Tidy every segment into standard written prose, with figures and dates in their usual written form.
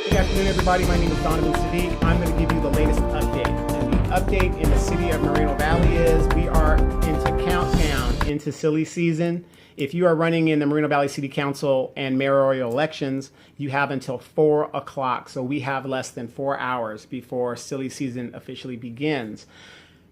Good afternoon, everybody. My name is Donovan Saadiq. I'm going to give you the latest update. And the update in the city of Moreno Valley is we are into countdown into silly season. If you are running in the Moreno Valley City Council and mayoral elections, you have until 4 o'clock. So we have less than 4 hours before silly season officially begins.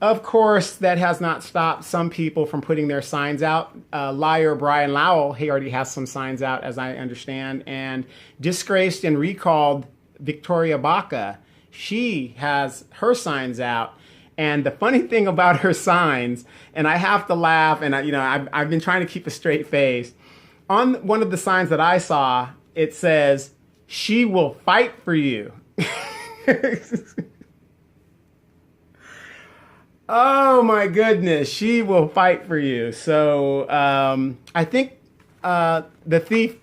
Of course, that has not stopped some people from putting their signs out. Liar Brian Lowell, he already has some signs out, as I understand. And disgraced and recalled Victoria Baca, she has her signs out. And the funny thing about her signs, and I have to laugh, and I've been trying to keep a straight face. On one of the signs that I saw, it says, "She will fight for you." Oh my goodness, she will fight for you. So I think the thief,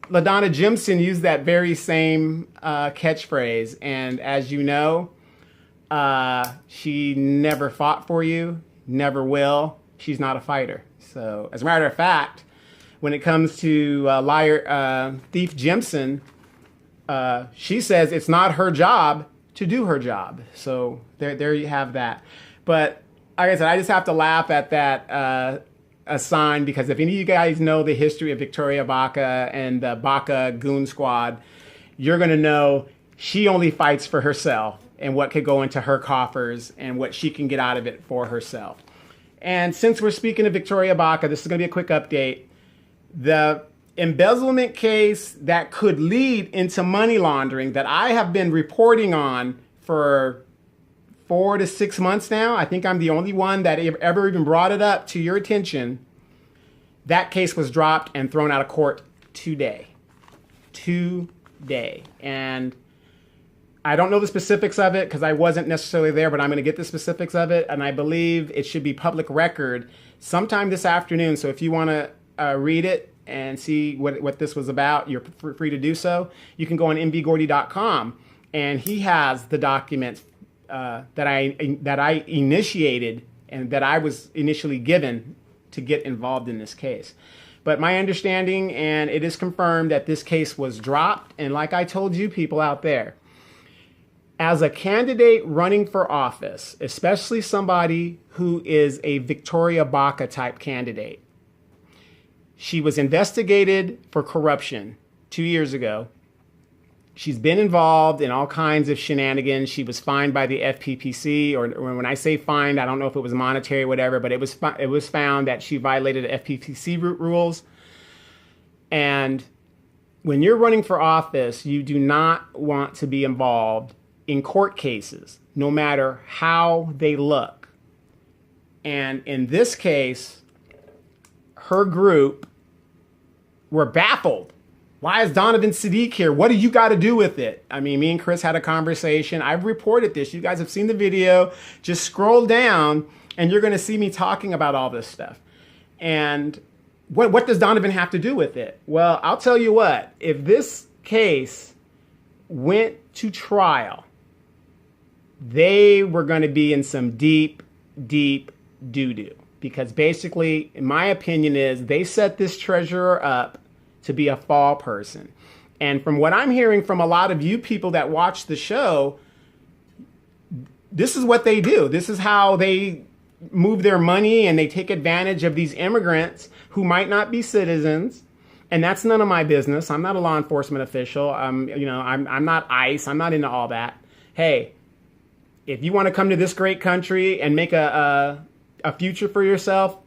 LaDonna Jimson, used that very same catchphrase. And as you know, she never fought for you, never will. She's not a fighter. So as a matter of fact, when it comes to thief Jimson, she says it's not her job to do her job. So there you have that. But like I said, I just have to laugh at that sign, because if any of you guys know the history of Victoria Baca and the Baca Goon Squad, you're going to know she only fights for herself and what could go into her coffers and what she can get out of it for herself. And since we're speaking of Victoria Baca, this is going to be a quick update. The embezzlement case that could lead into money laundering that I have been reporting on for 4 to 6 months now. I think I'm the only one that ever even brought it up to your attention. That case was dropped and thrown out of court today. And I don't know the specifics of it because I wasn't necessarily there, but I'm going to get the specifics of it. And I believe it should be public record sometime this afternoon. So if you want to read it and see what this was about, you're free to do so. You can go on mbgordy.com, and he has the documents that I initiated and that I was initially given to get involved in this case. But my understanding, and it is confirmed, that this case was dropped. And like I told you people out there, as a candidate running for office, especially somebody who is a Victoria Baca type candidate, she was investigated for corruption 2 years ago. She's been involved in all kinds of shenanigans. She was fined by the FPPC, or when I say fined, I don't know if it was monetary or whatever, but it was found that she violated FPPC rules. And when you're running for office, you do not want to be involved in court cases, no matter how they look. And in this case, her group were baffled. Why is Donovan Saadiq here? What do you got to do with it? I mean, me and Chris had a conversation. I've reported this. You guys have seen the video. Just scroll down and you're going to see me talking about all this stuff. And what does Donovan have to do with it? Well, I'll tell you what. If this case went to trial, they were going to be in some deep, deep doo-doo. Because basically, in my opinion, is they set this treasurer up to be a fall person. And from what I'm hearing from a lot of you people that watch the show, this is what they do. This is how they move their money, and they take advantage of these immigrants who might not be citizens. And that's none of my business. I'm not a law enforcement official. I'm not ICE. I'm not into all that. Hey, if you want to come to this great country and make a future for yourself,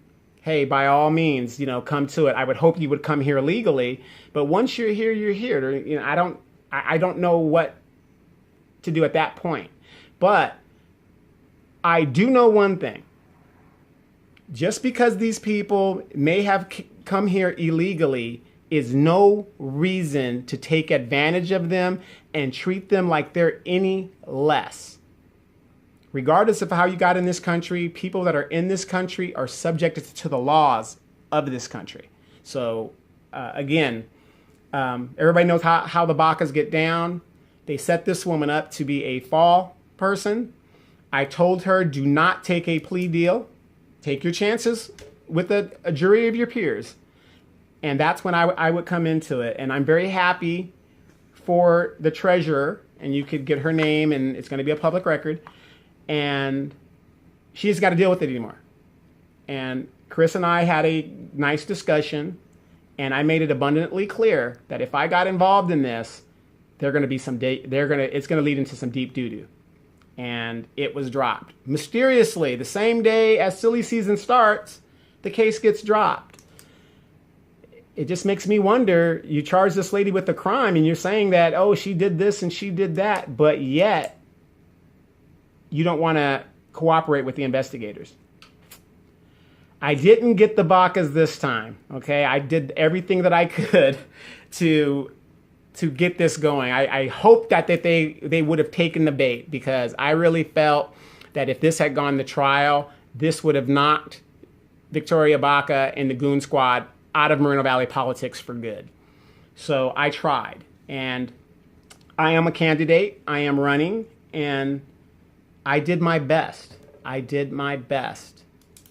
hey, by all means, come to it. I would hope you would come here legally, but once you're here, you're here. I don't know what to do at that point. But I do know one thing. Just because these people may have come here illegally is no reason to take advantage of them and treat them like they're any less. Regardless of how you got in this country, people that are in this country are subjected to the laws of this country. So, again, everybody knows how the Bacas get down. They set this woman up to be a fall person. I told her, do not take a plea deal. Take your chances with a jury of your peers. And that's when I would come into it. And I'm very happy for the treasurer, and you could get her name, and it's going to be a public record, and she's got to deal with it anymore. And Chris and I had a nice discussion, and I made it abundantly clear that if I got involved in this, it's going to lead into some deep doo-doo. And it was dropped. Mysteriously, the same day as silly season starts, the case gets dropped. It just makes me wonder, you charge this lady with a crime and you're saying that, oh, she did this and she did that, but yet you don't want to cooperate with the investigators. I didn't get the Bacas this time, okay? I did everything that I could to get this going. I hope that they would have taken the bait, because I really felt that if this had gone to trial, this would have knocked Victoria Baca and the Goon Squad out of Moreno Valley politics for good. So I tried, and I am a candidate. I am running, and I did my best. I did my best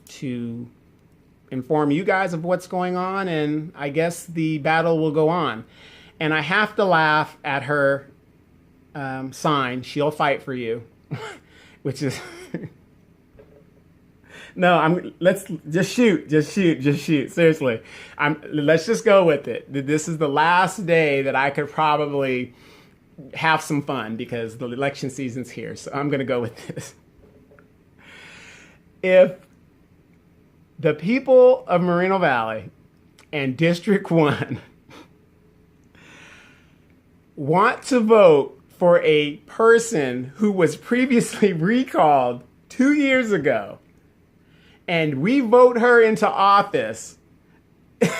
to inform you guys of what's going on, and I guess the battle will go on. And I have to laugh at her sign, "She'll fight for you," which is no. Let's just shoot. Seriously, let's just go with it. This is the last day that I could probably have some fun, because the election season's here. So I'm going to go with this. If the people of Moreno Valley and District 1 want to vote for a person who was previously recalled 2 years ago, and we vote her into office,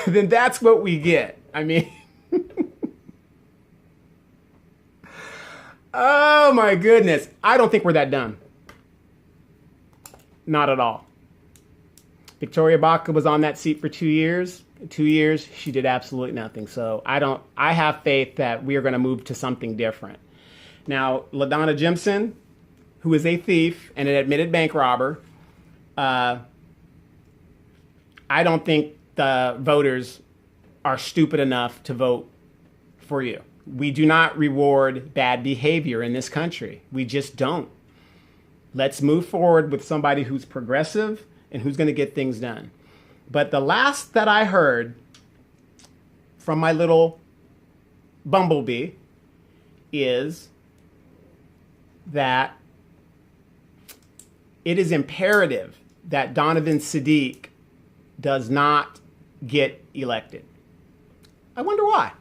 then that's what we get. I mean, oh my goodness. I don't think we're that dumb. Not at all. Victoria Baca was on that seat for 2 years. 2 years, she did absolutely nothing. So I have faith that we are going to move to something different. Now, LaDonna Jimson, who is a thief and an admitted bank robber, I don't think the voters are stupid enough to vote for you. We do not reward bad behavior in this country. We just don't. Let's move forward with somebody who's progressive and who's going to get things done. But the last that I heard from my little bumblebee is that it is imperative that Donovan Saadiq does not get elected. I wonder why.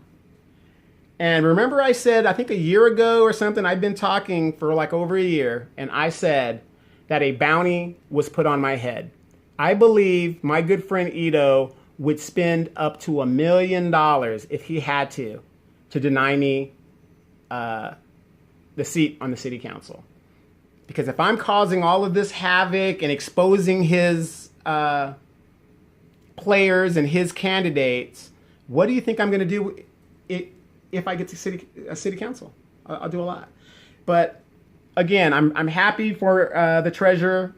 And remember, I said, I think a year ago or something, I've been talking for like over a year, and I said that a bounty was put on my head. I believe my good friend Ito would spend up to $1 million if he had to deny me the seat on the city council. Because if I'm causing all of this havoc and exposing his players and his candidates, what do you think I'm going to do if I get to city council? I'll do a lot. But again, I'm happy for the treasurer.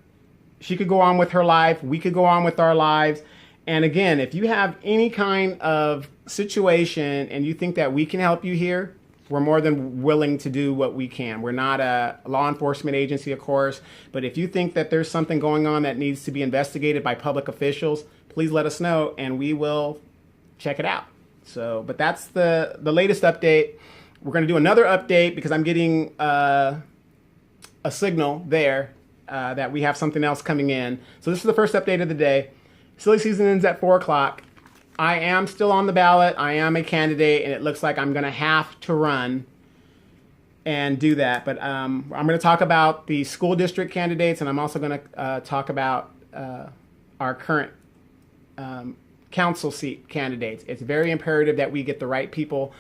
She could go on with her life. We could go on with our lives. And again, if you have any kind of situation and you think that we can help you here, we're more than willing to do what we can. We're not a law enforcement agency, of course, but if you think that there's something going on that needs to be investigated by public officials, please let us know and we will check it out. So, but that's the latest update. We're going to do another update because I'm getting a signal there that we have something else coming in. So this is the first update of the day. Silly season ends at 4 o'clock. I am still on the ballot. I am a candidate, and it looks like I'm going to have to run and do that. But I'm going to talk about the school district candidates, and I'm also going to talk about our current council seat candidates. It's very imperative that we get the right people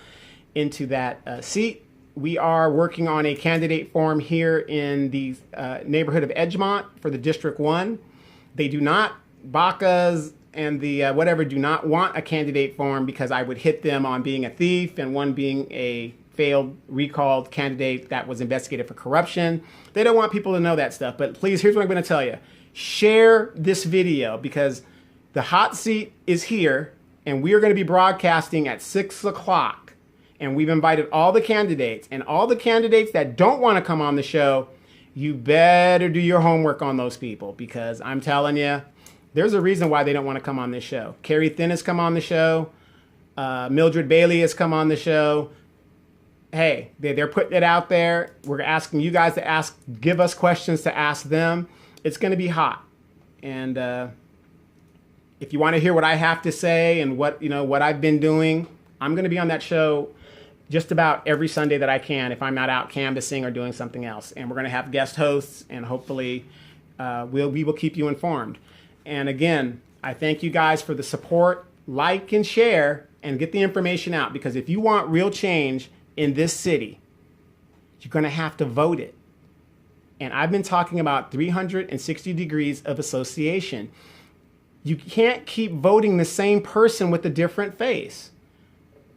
into that seat. We are working on a candidate form here in the neighborhood of Edgemont for the District 1. They do not, Bacas and the whatever, do not want a candidate form because I would hit them on being a thief and one being a failed recalled candidate that was investigated for corruption. They don't want people to know that stuff. But please, here's what I'm going to tell you. Share this video because the hot seat is here and we are going to be broadcasting at 6 o'clock. And we've invited all the candidates. And all the candidates that don't want to come on the show, you better do your homework on those people, because I'm telling you, there's a reason why they don't want to come on this show. Carrie Thin has come on the show. Mildred Bailey has come on the show. Hey, they're putting it out there. We're asking you guys to give us questions to ask them. It's going to be hot. And if you want to hear what I have to say and what I've been doing, I'm going to be on that show just about every Sunday that I can, if I'm not out canvassing or doing something else. And we're going to have guest hosts, and hopefully we will keep you informed. And again, I thank you guys for the support. Like and share and get the information out, because if you want real change in this city, you're going to have to vote it. And I've been talking about 360 degrees of association. You can't keep voting the same person with a different face.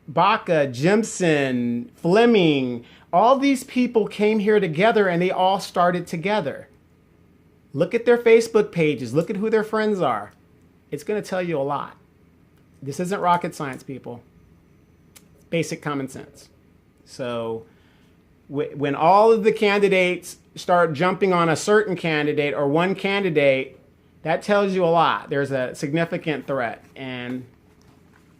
Baca, Jimson, Fleming, all these people came here together and they all started together. Look at their Facebook pages. Look at who their friends are. It's going to tell you a lot. This isn't rocket science, people. Basic common sense. So when all of the candidates start jumping on a certain candidate or one candidate, that tells you a lot. There's a significant threat. And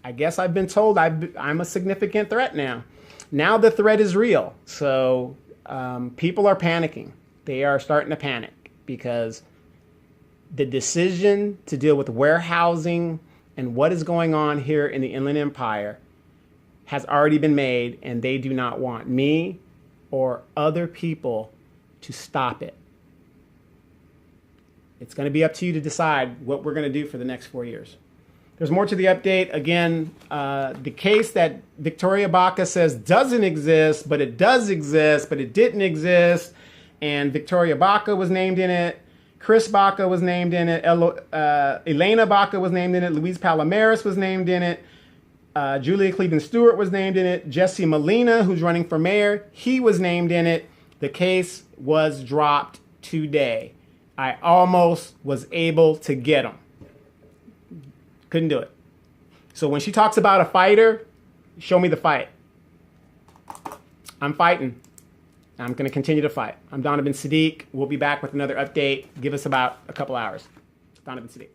I guess I've been told I'm a significant threat now. Now the threat is real. So people are panicking. They are starting to panic because the decision to deal with warehousing and what is going on here in the Inland Empire has already been made, and they do not want me or other people to stop it. It's going to be up to you to decide what we're going to do for the next 4 years. There's more to the update. Again, the case that Victoria Baca says doesn't exist, but it does exist, but it didn't exist. And Victoria Baca was named in it. Chris Baca was named in it. Elena Baca was named in it. Luis Palomares was named in it. Julia Cleveland Stewart was named in it. Jesse Molina, who's running for mayor, he was named in it. The case was dropped today. I almost was able to get him. Couldn't do it. So when she talks about a fighter, show me the fight. I'm fighting. I'm going to continue to fight. I'm Donovan Saadiq. We'll be back with another update. Give us about a couple hours. Donovan Saadiq.